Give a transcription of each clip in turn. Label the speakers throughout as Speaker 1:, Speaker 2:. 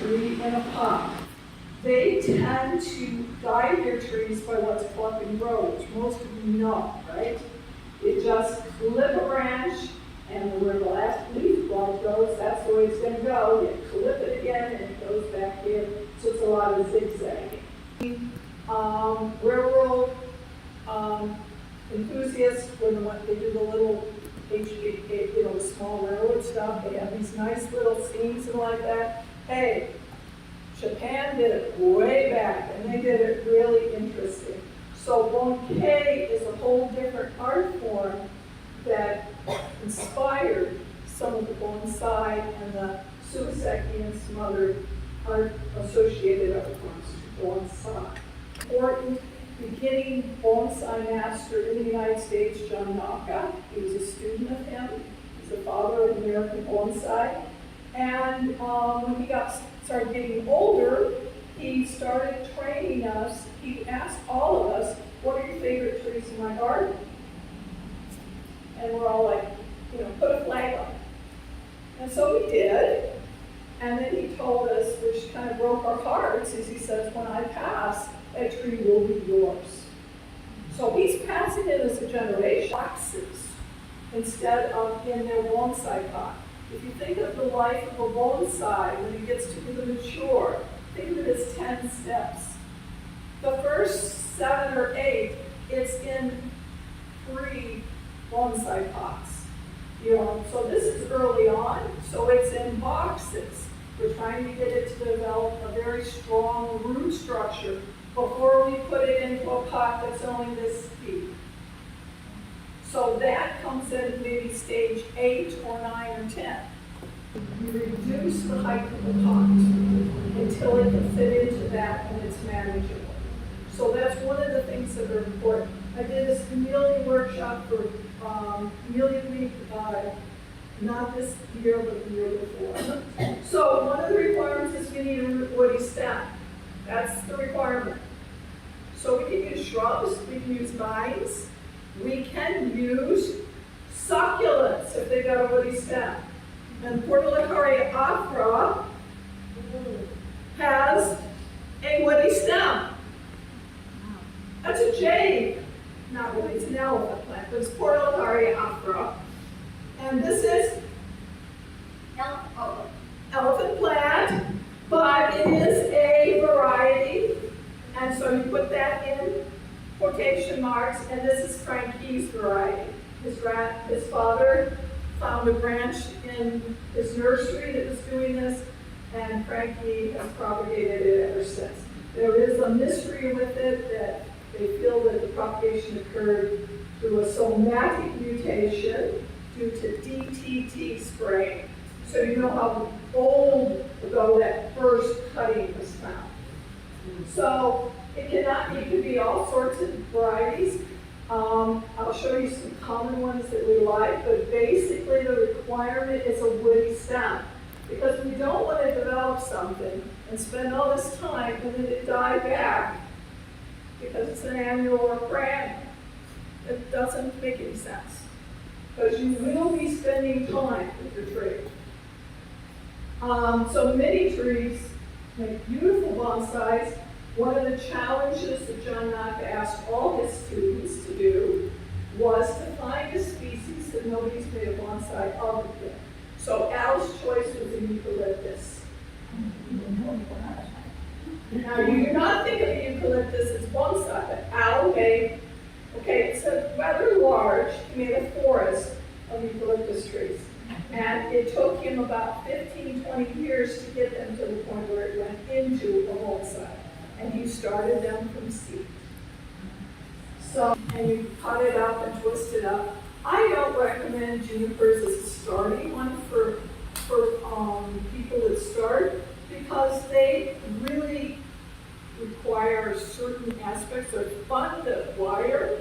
Speaker 1: tree in a pot. They tend to guide their trees by what's pluck and grow, which most of you know, right? You just clip a branch, and where the last leaf bulb goes, that's the way it's going to go. You clip it again, and it goes back in. So it's a lot of zigzagging. Railroad enthusiasts, when they do the little the small railroad stuff, they have these nice little scenes and like that. Hey, Japan did it way back, and they did it really interesting. So bonsai is a whole different art form that inspired some of the bonsai and the suiseki and some other art associated art forms to bonsai. Important beginning bonsai master in the United States, John Naka. He was a student of him. He's the father of American bonsai. And when he started getting older, he started training us. He asked all of us, what are your favorite trees in my garden? And we're all like, put a flag on it. And so we did. And then he told us, which kind of broke our hearts, is he says, when I pass, that tree will be yours. So he's passing it as a generation, boxes, instead of in their bonsai pot. If you think of the life of a bonsai when it gets to be mature, think of it as 10 steps. The first 7 or 8, it's in 3 bonsai pots. So this is early on, so it's in boxes. We're trying to get it to develop a very strong root structure before we put it into a pot that's only this deep. So that comes in maybe stage 8 or 9 or 10. You reduce the height of the pot until it can fit into that and it's manageable. So that's one of the things that are important. I did this Camellia workshop for Camellia Week, not this year, but the year before. So one of the requirements is we need a woody stem. That's the requirement. So we can use shrubs, we can use vines, we can use succulents if they've got a woody stem. And Portulacaria afra has a woody stem. That's a jade. Not really, it's an elephant plant, but it's Portulacaria afra. And this is elephant plant, but it is a variety. And so you put that in quotation marks, and this is Frankie's variety. His father found a branch in his nursery that was doing this, and Frankie has propagated it ever since. There is a mystery with it that they feel that the propagation occurred through a somatic mutation due to DTT spraying. So you know how old ago that first cutting was found. So it could be all sorts of varieties. I'll show you some common ones that we like, but basically the requirement is a woody stem. Because we don't want to develop something and spend all this time and then it die back because it's an annual or perennial. It doesn't make any sense. Because you will be spending time with your tree. So many trees make beautiful bonsais. One of the challenges that John Naka asked all his students to do was to find a species that nobody's made a bonsai of it. So Al's choice was a eucalyptus. Now you do not think of a eucalyptus as bonsai, but Al made, it's a rather large, he made a forest of eucalyptus trees. And it took him about 15, 20 years to get them to the point where it went into a bonsai. And he started them from seed. So, and you cut it up and twist it up. I don't recommend junipers as a starting one for people that start because they really require certain aspects. They're fun to wire.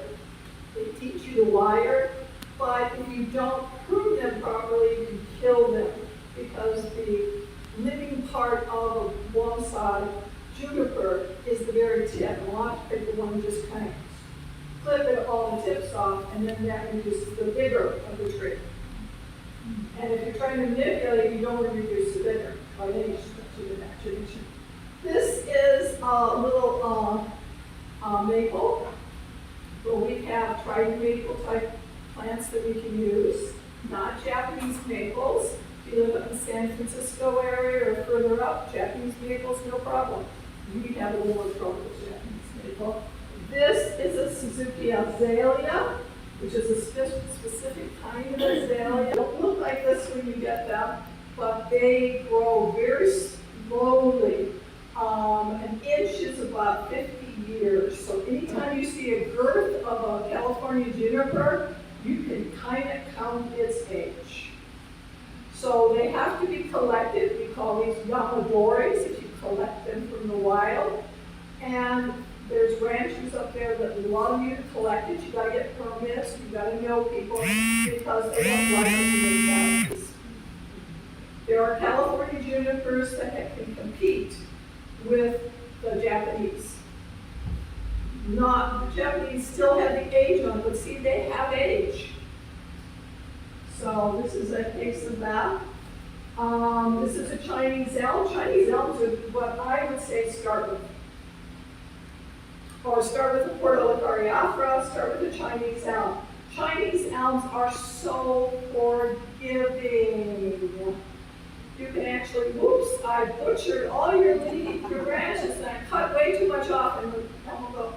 Speaker 1: They teach you to wire. But if you don't prune them properly, you can kill them because the living part of a bonsai juniper is the very tip. A lot of people want to just kind of clip it all the tips off, and then that reduces the vigor of the tree. And if you're trying to manipulate, you don't want to reduce the vigor by any stretch. your imagination. This is a little maple. Well, we have tried maple type plants that we can use, not Japanese maples. If you live up in the San Francisco area or further up, Japanese maples, no problem. We have a little more trouble with Japanese maple. This is a Suzuki azalea, which is a specific kind of azalea. They don't look like this when you get them, but they grow very slowly. An inch is about 50 years. So anytime you see a girth of a California juniper, you can kind of count its age. So they have to be collected. We call these yamadores if you collect them from the wild. And there's ranchers up there that love you to collect it. You gotta get permits, you gotta know people because they don't like it when they have. There are California junipers that can compete with the Japanese. The Japanese still have the age on, but see, they have age. So this is a case of that. This is a Chinese elm. Chinese elms are what I would say start with. Or start with the Porto Cariafra, start with the Chinese elm. Chinese elms are so forgiving. You can actually, whoops, I butchered all your branches and I cut way too much off, and the elm will go,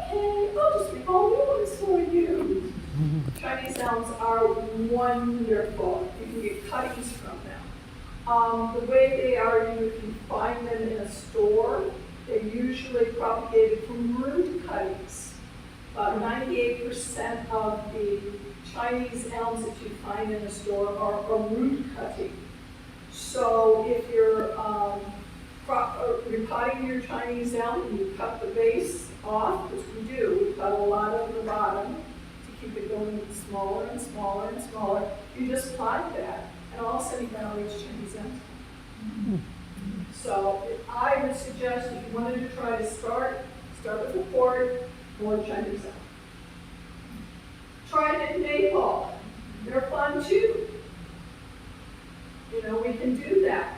Speaker 1: okay, I'll just make all new ones for you. Chinese elms are wonderful. You can get cuttings from them. The way they are, you can find them in a store. They're usually propagated from root cuttings. About 98% of the Chinese elms that you find in a store are a root cutting. So if you're potting your Chinese elm and you cut the base off, which we do, we cut a lot of the bottom to keep it going smaller and smaller and smaller, you just pot that, and all of a sudden you've got all these Chinese elms. So I would suggest if you wanted to try to start with a port or Chinese elm. Trident maple, they're fun too. You know, we can do that.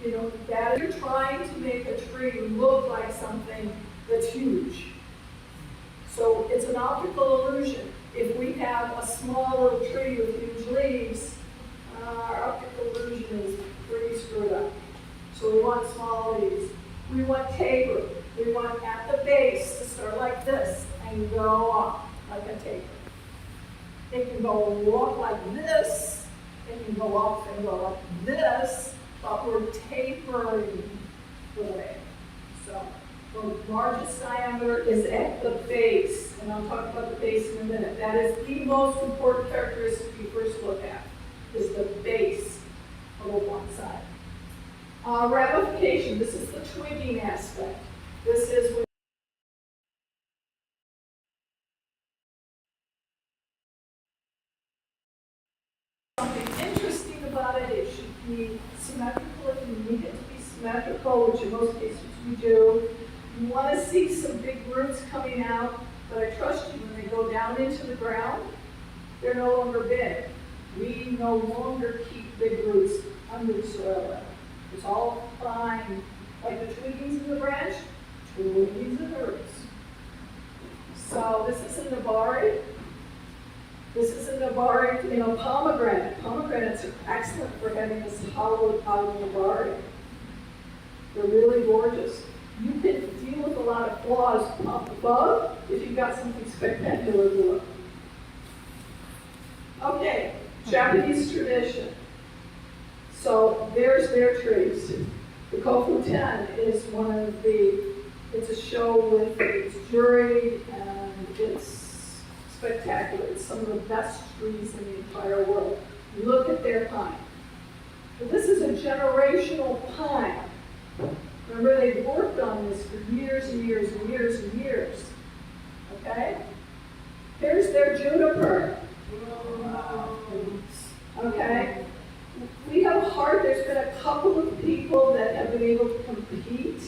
Speaker 1: You know, that you're trying to make a tree look like something that's huge. So it's an optical illusion. If we have a small little tree with huge leaves, our optical illusion is pretty screwed up. So we want small leaves. We want taper. We want at the base to start like this and go up like a taper. It can go up like this. It can go up and go up this, but we're tapering the way. So the largest diameter is at the base, and I'll talk about the base in a minute. That is the most important characteristic you first look at, is the base of a bonsai. Ramification, this is the twigging aspect. This is when something interesting about it. It should be symmetrical if you need it to be symmetrical, which in most cases we do. You want to see some big roots coming out, but I trust you when they go down into the ground, they're no longer big. We no longer keep big roots under the soil level. It's all fine, like the twiggings in the branch, twiggings in the roots. So this is a nabari. This is a nabari, you know, pomegranate. Pomegranates are excellent for having this hollowed out nabari. They're really gorgeous. You can deal with a lot of flaws up above if you've got something spectacular below. Okay, Japanese tradition. So there's their trees. The Kofuten is one of the, it's a show with its jury, and it's spectacular. It's some of the best trees in the entire world. Look at their pine. But this is a generational pine. Remember, they've worked on this for years and years and years and years. Okay? Here's their juniper. Okay? We have heart. There's been a couple of people that have been able to compete.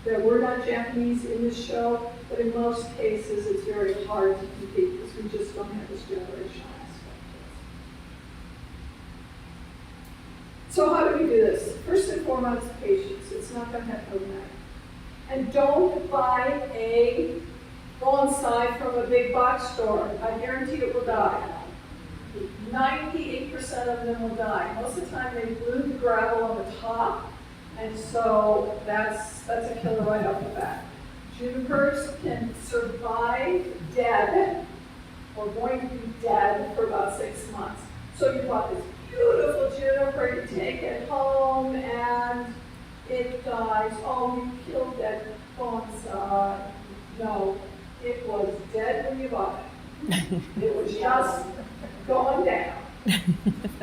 Speaker 1: There were not Japanese in this show, but in most cases it's very hard to compete because we just don't have this generational aspect. So how do we do this? First and foremost, patience. It's not going to happen overnight. And don't buy a bonsai from a big box store. I guarantee it will die. 98% of them will die. Most of the time they glue the gravel on the top, and so that's a killer right off the bat. Junipers can survive dead, or going to be dead, for about 6 months. So you bought this beautiful juniper, you take it home, and it dies. Oh, you killed that bonsai. No, it was dead when you bought it. It was just going down.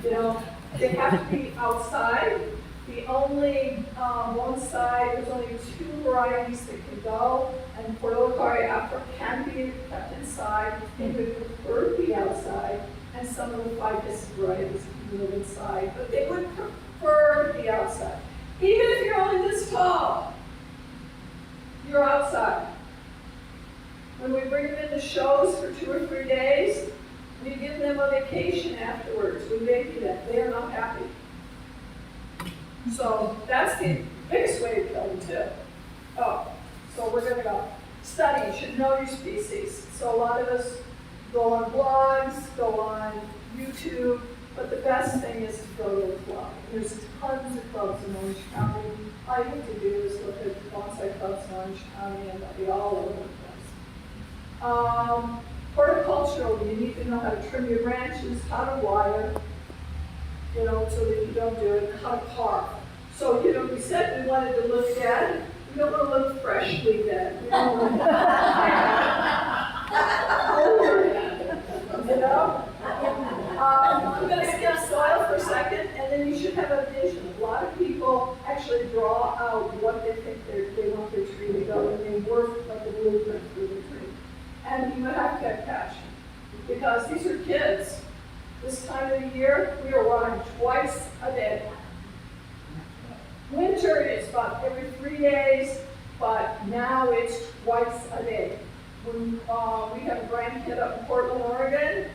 Speaker 1: You know, they have to be outside. The only bonsai, there's only 2 varieties that can go, and Portocari can be kept inside. They would prefer to be outside, and some of the ficus varieties can live inside, but they would prefer to be outside. Even if you're only this tall, you're outside. When we bring them into shows for 2 or 3 days, we give them a vacation afterwards. We baby them. They are not happy. So that's the biggest way to kill them too. Oh, so we're going to go. Study. You should know your species. So a lot of us go on blogs, go on YouTube, but the best thing is to go to a club. There's tons of clubs in Orange County. All you need to do is look at bonsai clubs in Orange County, and they'll be all over the place. Horticultural, you need to know how to trim your branches, how to wire, you know, so that you don't do it, how to carve. So, you know, we said we wanted to look dead. We don't want to look freshly dead. We don't want to you know? I'm going to skip soil for a second, and then you should have a vision. A lot of people actually draw out what they think they want their tree to go, and they work like a blueprint for the tree. And you have to have passion, because these are kids. This time of the year, we are watering twice a day. Winter is about every 3 days, but now it's twice a day. When we have a grandkid up in Portland, Oregon,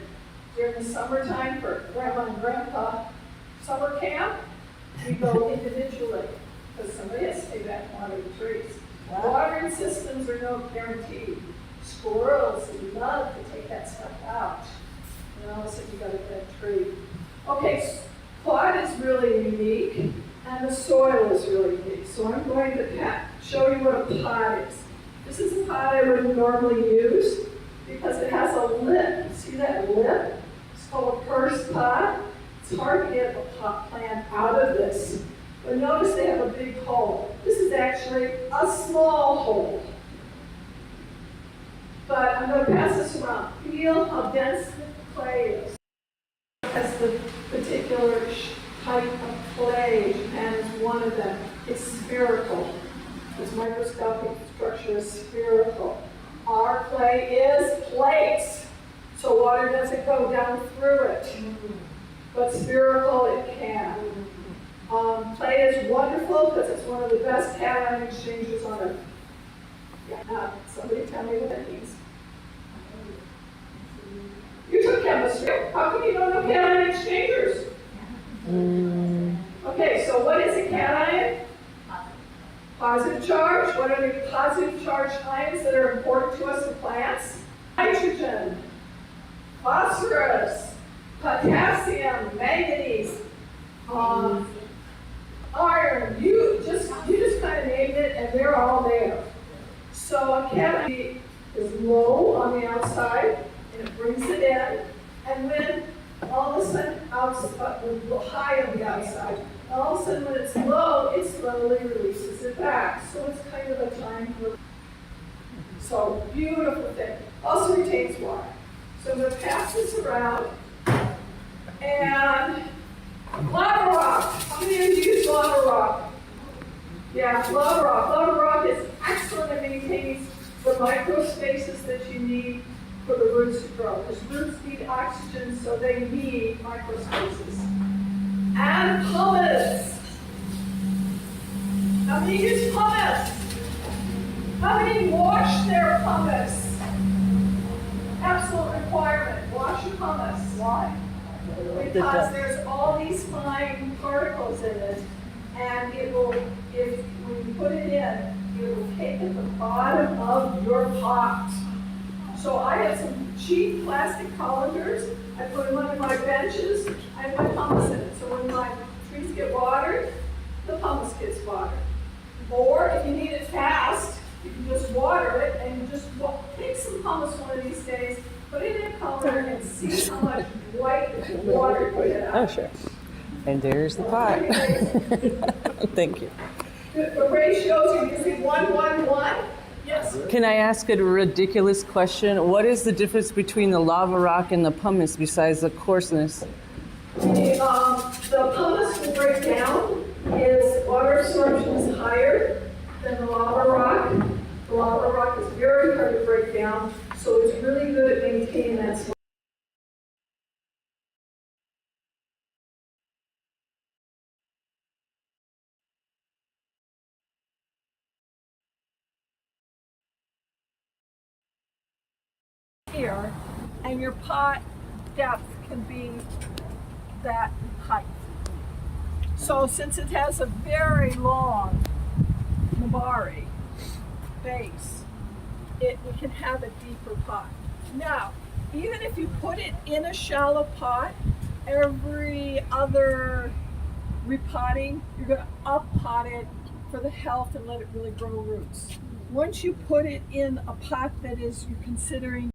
Speaker 1: during the summertime for Grandma and Grandpa summer camp, we go individually, because somebody has to stay back and water the trees. Watering systems are no guarantee. Squirrels love to take that stuff out. And all of a sudden you got a dead tree. Okay, pot is really unique, and the soil is really unique. So I'm going to show you what a pot is. This is a pot I wouldn't normally use because it has a lip. See that lip? It's called a purse pot. It's hard to get a pot plant out of this. But notice they have a big hole. This is actually a small hole. But I'm going to pass this around. Feel how dense the clay is. That's the particular type of clay. Japan is one of them. It's spherical. Its microscopic structure is spherical. Our clay is plates, so water doesn't go down through it. But spherical it can. Clay is wonderful because it's one of the best cation exchangers on earth. Yeah, somebody tell me what that means. You took chemistry. How come you don't know cation exchangers? Okay, so what is a cation? Positive charge. What are the positive charged ions that are important to us in plants? Nitrogen, phosphorus, potassium, manganese, iron. You just kind of named it, and they're all there. So a cation is low on the outside, and it brings it in, and when all of a sudden high on the outside, and all of a sudden when it's low, it slowly releases it back. So it's kind of a time for. So beautiful thing. Also retains water. So I'm going to pass this around, and lava rock. How many of you use lava rock? Yeah, lava rock. Lava rock is excellent at maintaining the micro spaces that you need for the roots to grow. Because roots need oxygen, so they need micro spaces. And pumice. How many use pumice? How many wash their pumice? Absolute requirement. Wash your pumice. Why? because there's all these fine particles in it, and it will, if when you put it in, it will take at the bottom of your pot. So I have some cheap plastic colanders. I put them under my benches. I have my pumice in it. So when my trees get watered, the pumice gets watered. Or if you need it fast, you can just water it and you just take some pumice one of these days, put it in a colander and see how much white water you get out.
Speaker 2: Oh, sure. And there's the pot. Thank you.
Speaker 1: The ratios are usually 1-1-1. Yes.
Speaker 2: Can I ask a ridiculous question? What is the difference between the lava rock and the pumice besides the coarseness?
Speaker 1: The pumice will break down. Its water absorption is higher than the lava rock. The lava rock is very hard to break down, so it's really good at maintaining that slope. Here, and your pot depth can be that height. So since it has a very long Mabari base, we can have a deeper pot. Now, even if you put it in a shallow pot, every other repotting, you're going to up-pot it for the health and let it really grow roots. Once you put it in a pot that is, you're considering